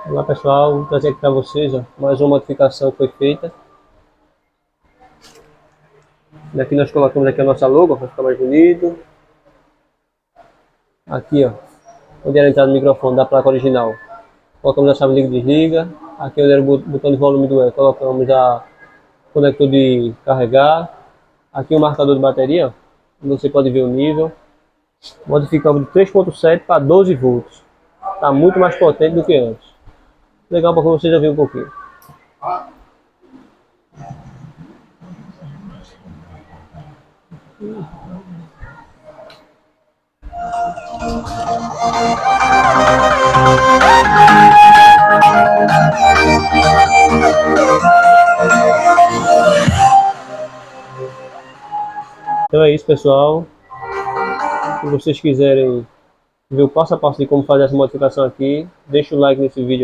Olá pessoal, vou trazer aqui para vocês mais uma modificação que foi feita. Aqui nós colocamos aqui a nossa logo para ficar mais bonito. Aqui onde era a entrada do microfone da placa original, colocamos a chave liga e desliga. Aqui onde era o botão de volume do E, colocamos o conector de carregar. Aqui o marcador de bateria, onde você pode ver o nível. Modificamos de 3.7 para 12 volts. Está muito mais potente do que antes. Legal para você já ver um pouquinho. Então é isso, pessoal. Se vocês quiserem ver o passo a passo de como fazer essa modificação aqui, deixa o like nesse vídeo.